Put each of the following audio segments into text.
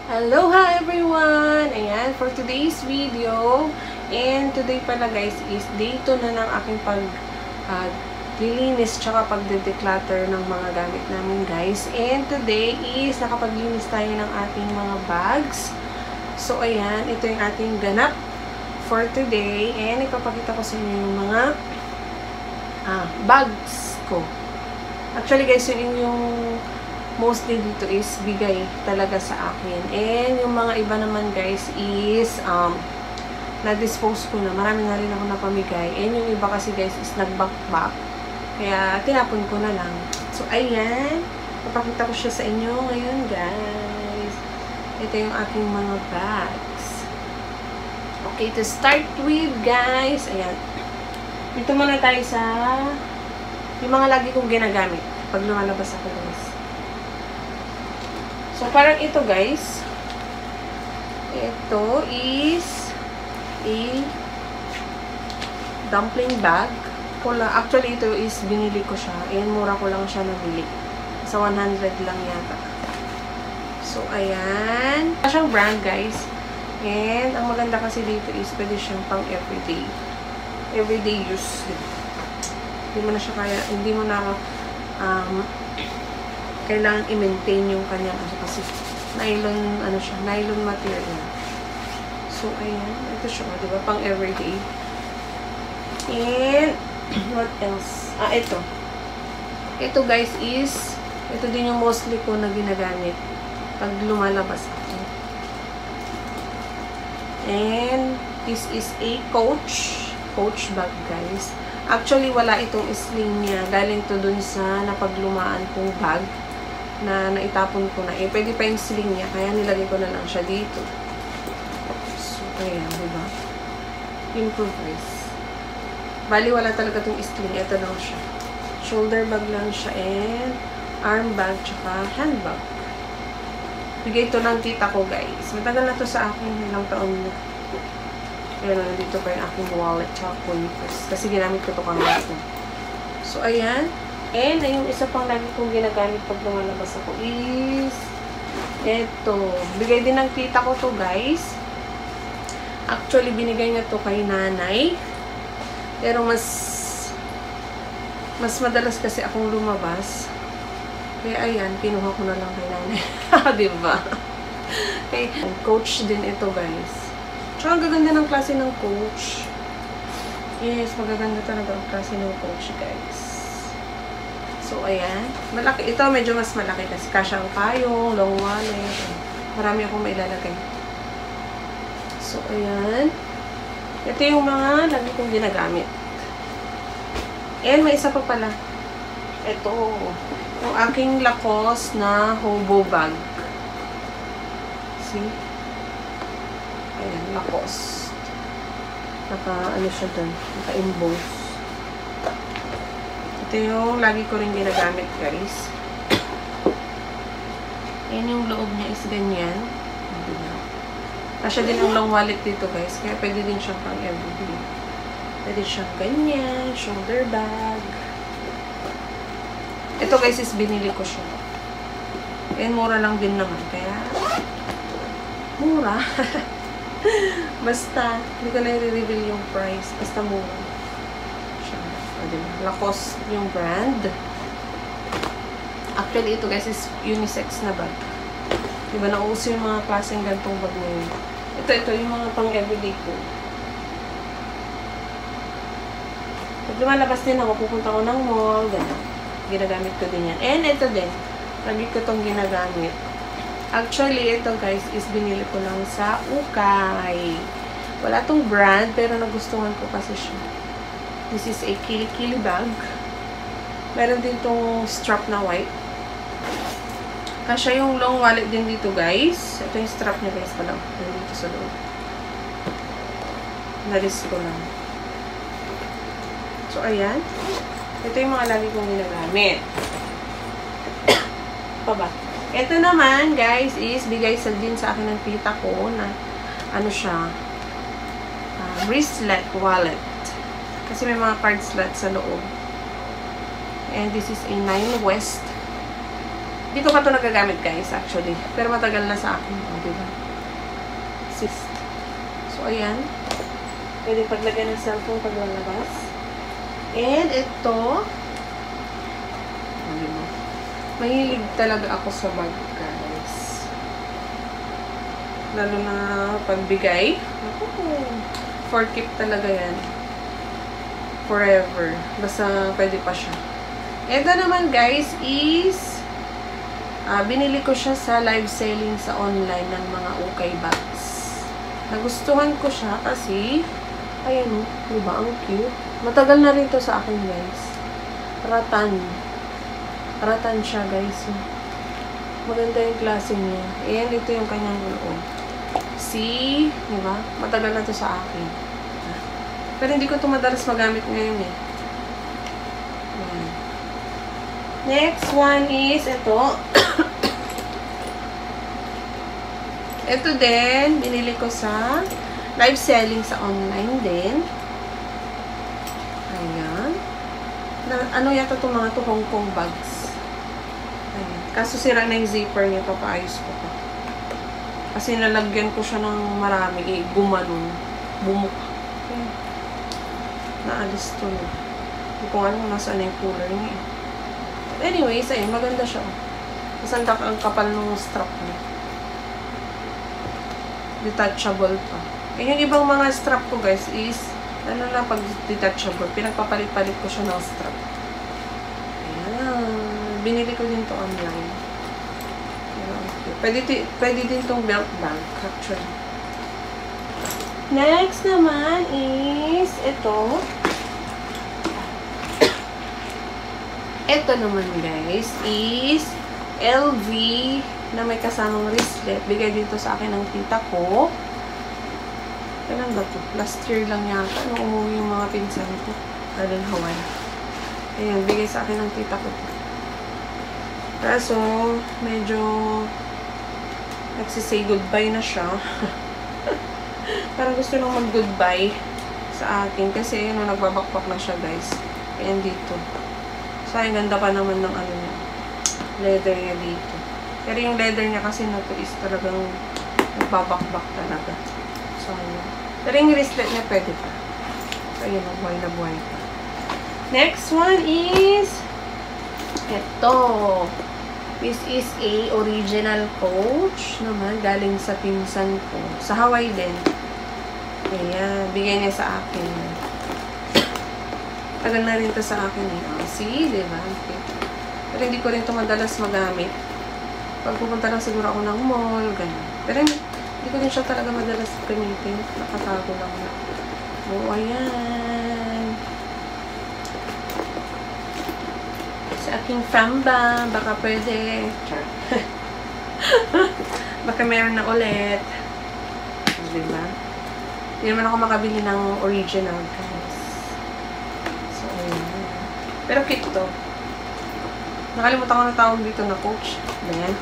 Aloha everyone! Ayan, for today's video, and today pala guys is day 2 na ng aking lilinis tsaka pagde-declutter ng mga gamit namin guys. And today is nakapaglinis tayo ng ating mga bags. So ayan, ito yung ating ganap for today. And ipapakita ko sa inyo yung mga bags ko. Actually guys, yung mostly dito is bigay talaga sa akin. And yung mga iba naman guys is na-dispose ko na. Marami na rin ako napamigay. And yung iba kasi guys is nag-back-back. Kaya tinapon ko na lang. So ayan. Papakita ko siya sa inyo ngayon guys. Ito yung aking mga bags. Okay, to start with guys. Ayan. Dito muna tayo sa yung mga lagi kong ginagamit pag lumalabas ako guys. So, parang ito guys, ito is a dumpling bag. Actually, ito is binili ko siya. And mura ko lang siya nabili. Sa 100 lang yata. So, ayan. Siyang brand guys. And, ang maganda kasi dito is pwede siyang pang everyday. Everyday use. Hindi mo na siya kaya, hindi mo na kailangan i-maintain yung kanyang kasi nylon, siya, nylon material. So, ayan. Ito siya, di ba? Pang everyday. And, what else? Ito. Ito, guys, is, ito din yung mostly ko na ginagamit pag lumalabas ako. And, this is a Coach bag, guys. Actually, wala itong sling niya. Galing to dun sa napaglumaan kong bag na naitapon ko na. Pwede pa yung sling niya. Kaya nilagay ko na lang siya dito. So, ayan, diba? Improvise. Bali, wala talaga itong sling. Ito lang siya. Shoulder bag lang siya and arm bag tsaka handbag. Bigay ito ng tita ko, guys. Matagal na to sa akin. Ilang taon na. Ayan, dito pa yung aking wallet tsaka coin purse. Kasi ginamit ko ito kahapon. So, ayan. And, yung isa pang lagi kong ginagamit pag lumalabas ako is eto. Bigay din ng tita ko to guys. Actually, binigay niya to kay nanay. Pero mas madalas kasi akong lumabas. Kaya ayan, kinuha ko na lang kay nanay. Diba? Okay. Coach din ito guys. Tsaka ang gaganda ng klase ng Coach. Yes, magaganda talaga ang klase ng Coach guys. So, ayan. Malaki. Ito, medyo mas malaki kasi kasyang payong, long wallet. Marami akong mailalagay. So, ayan. Ito yung mga lagi kong ginagamit. And, may isa pa pala. Ito. Yung aking Lacoste na hobo bag. See? Ayan, Lacoste. Siya dun. Naka-emboss. Ito yung lagi ko rin ginagamit guys. Yan yung loob niya is ganyan. Kasya din ang long wallet dito guys. Kaya pwede din siyang pang everyday. Pwede siyang ganyan. Shoulder bag. Ito guys is binili ko siya. And mura lang din naman. Kaya mura. Basta hindi ko na i-reveal yung price. Basta mura. Lacoste yung brand. Actually, ito guys is unisex na bag. Diba, nauso yung mga klaseng gantong bag ngayon. Ito yung mga pang everyday ko. Pag lumalabas din ako, pupunta ko ng mall, gano'n. Ginagamit ko din yan. And ito din. Lagi ko itong ginagamit. Actually, ito guys is binili ko lang sa Ukay. Wala tong brand, pero nagustuhan ko kasi siya. This is a kili-kili bag. Meron din tong strap na white. Kasya yung long wallet din dito, guys. Ito yung strap niya, guys, pala. Nandito sa loob. Nalis ko lang. So, ayan. Ito yung mga lagi kong ginagamit. Pa ba? Ito naman, guys, is bigay din sa akin ng tita ko na siya, wristlet wallet. Kasi may mga card slot sa loob. And this is a 9 West Hindi ko pa ito nagagamit, guys, actually. Pero matagal na sa akin. O, diba? So, ayan. Pwede paglagay ng cellphone pag lalabas. And ito, diba? Mahilig talaga ako sa bag, guys. Lalo na pagbigay. For keep talaga yan. Forever. Basta pwede pa siya. Ito naman, guys, is binili ko siya sa live selling sa online ng mga ukay bags. Nagustuhan ko siya kasi ayan, diba? Ang cute. Matagal na rin to sa akin, guys. Ratan. Ratan siya, guys. Maganda yung klase niya. Ayan, ito yung kanyang loob. See? Diba? Matagal na to sa akin. Pero hindi ko ito madalas magamit ngayon eh. Ayan. Next one is ito. Ito din, binili ko sa live selling sa online din. Ayan. Ano yata itong mga to Hong Kong bags. Ayan. Kaso sira na yung zipper niya, papaayos ko pa. Kasi nalagyan ko siya ng marami, gumanon. Bumuk. Ayan. Naalis to. Hindi ko alam kung nasaan yung cooler niya. Anyways, ayun, maganda siya. Kasi ang kapal ng strap niya. Detachable pa. Yung ibang mga strap ko, guys, is ano na pag detachable. Pinagpapalit-palit ko siya ng strap. Ayan. Binili ko din to online. Pwede din tong belt bag, actually. Next naman is ito. Ito naman, guys, is LV na may kasamang wristlet. Bigay dito sa akin ng tita ko. Kailan ba ito? Last year lang yata. Nung umuwi yung mga pinsan ko. Galing Hawaii. Ayan, bigay sa akin ng tita ko. Kaso, medyo nagsisay goodbye na siya. Parang gusto nang mag-goodbye sa akin. Kasi, nung nagbabakbak na siya, guys. Ayan dito. Sayang, ganda pa naman ng ano niya. Leather niya dito. Pero yung leather niya kasi na to is talagang nagbabakbak talaga. So, ayan. Pero yung wristlet niya pwede pa. So, ayan, buhay na buhay pa. Next one is ito. This is a original Coach naman. Galing sa pinsan ko. Sa Hawaii din. Ayan. Bigay niya sa akin. Tagal na rin to sa akin eh. Oh, see? Diba? Okay. Pero hindi ko rin ito madalas magamit. Pag pupunta lang siguro ako ng mall, ganyan. Pero hindi ko din siya talaga madalas gamitin. Nakatago lang na. Oh, ayan. Sa aking famba, baka pwede. Baka meron na ulit. Diba? Hindi naman ako makabili ng original, guys. So, ayan. Pero cute to. Nakalimutan ko na tawag dito na Coach. Ayan.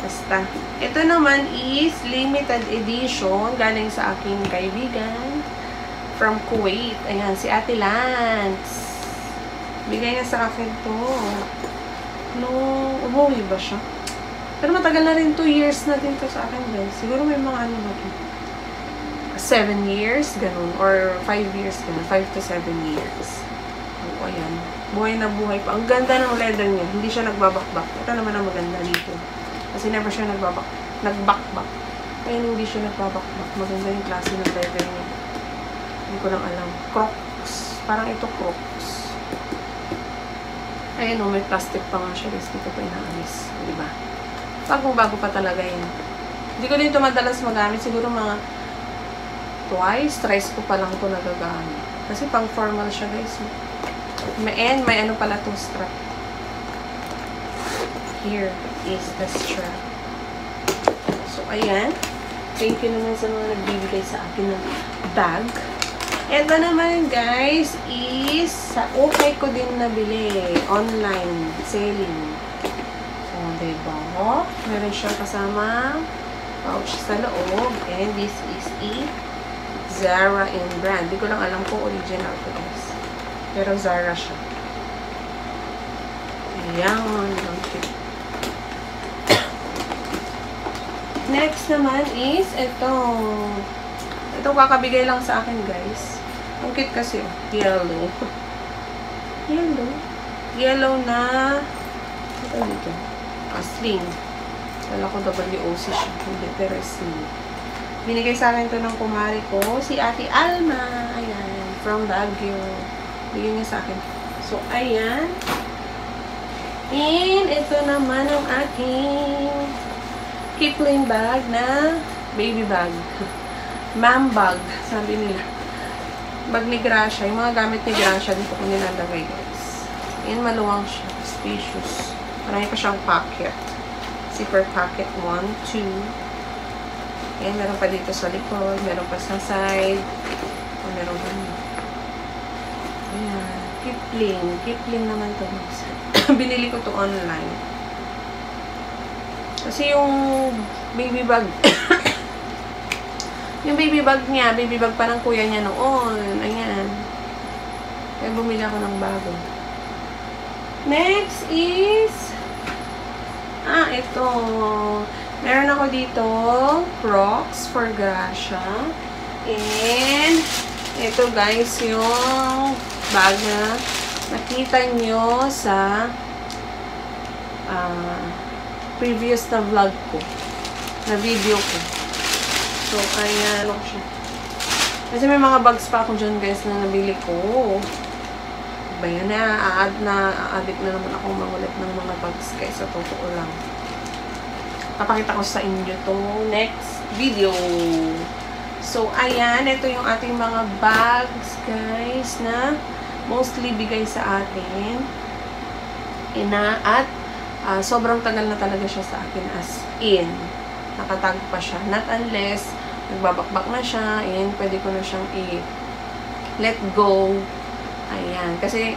Basta. Ito naman is limited edition. Galing sa aking kaibigan. From Kuwait. Ayan, si Ate Lance. Bigay niya sa akin to. Nung umuwi ba siya? Pero matagal na rin. 2 years na din to sa akin, guys. Siguro may mga ano na 7 years, ganun. Or 5 years, ganun. 5 to 7 years. O, ayan. Buhay na buhay pa. Ang ganda ng leather niya. Hindi siya nagbabakbak. Ito naman ang maganda dito. Kasi never siya nagbakbak. Kaya hindi siya nagbabakbak. Maganda yung klase ng leather niya. Hindi ko lang alam. Crocs. Parang ito Crocs. Ayan o, may plastic pa nga siya. Guys, dito pa inaalis. Diba? Bagong-bago pa talaga yun. Hindi ko dito madalas magamit. Siguro mga thrice ko pa lang ito nagagamit. Kasi pang formal siya, guys. And may ano pala itong strap. Here is the strap. So, ayan. Thank you naman sa mga nagbibigay sa akin ng bag. Ito naman, guys, is sa okay ko din nabili. Online selling. So, diba? Meron siya kasama pouch sa loob. And this is a Zara in brand. Di ko lang alam kung original to, guys. Pero Zara siya. Ayan. Next naman is ito. Ito kakabigay lang sa akin, guys. Ang cute kasi, oh. Yellow. Yellow. Yellow na ito dito. Sling. Wala ko WOC siya. Hindi, pero sling. Binigay sa akin ito ng kumari ko, si Ate Alma. Ayan. From Baguio. Bigyan niya sa akin. So, ayan. And ito naman ang aking Kipling bag na baby bag. Ma'am bag, sabi nila. Bag ni Gracia. Yung mga gamit ni Gracia, dito ko nilalagay, guys. Ayan, maluwang siya. Spacious. Marami pa siyang pocket. Zipper pocket. 1, 2. Ayan, meron pa dito sa likod. Meron pa sa side. O, meron pa niya. Ayan. Kipling. Kipling naman to. Binili ko to online. Kasi yung baby bag, yung baby bag niya, baby bag pa ng kuya niya noon. Ayan. Kaya bumili ako ng bago. Next is, ito. Meron ako dito, Crocs for Gracia. And, ito guys, yung bag na nakita nyo sa, previous na vlog ko, na video ko. So, ayan, look siya. Kasi may mga bags pa ako dyan, guys, na nabili ko. Ba yan, na-addict na naman akong mangulit ng mga bags, guys, sa totoo lang. Papakita ko sa inyo to next video. So, ayan, ito yung ating mga bags, guys, na mostly bigay sa atin. At sobrang tagal na talaga siya sa akin, as in. Nakatag pa siya. Not unless nagbabakbak na siya, and pwede ko na siyang i-let go. Ayan. Kasi,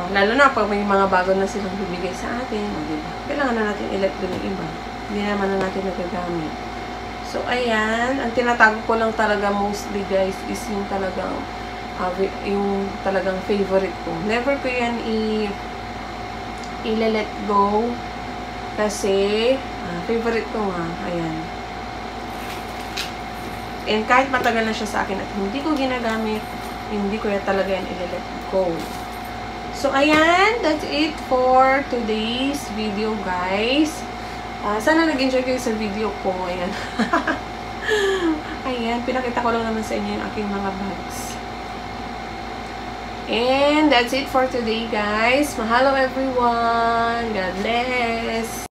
lalo na pag may mga bago na silang bibigay sa atin, diba? Kailangan na natin i-let go ng iba. Hindi naman na natin nagagamit. So, ayan. Ang tinatago ko lang talaga mostly, guys, is yung talagang favorite ko. Never ko yan i-let go kasi favorite ko nga. Ayan. And kahit matagal na siya sa akin at hindi ko ginagamit, hindi ko yan talaga yan i-let go. So, ayan. That's it for today's video, guys. Sana nag-enjoy kayo sa video ko. Ayan. Ayan. Pinakita ko lang naman sa inyo yung aking mga bags. And that's it for today, guys. Mahalo everyone. God bless.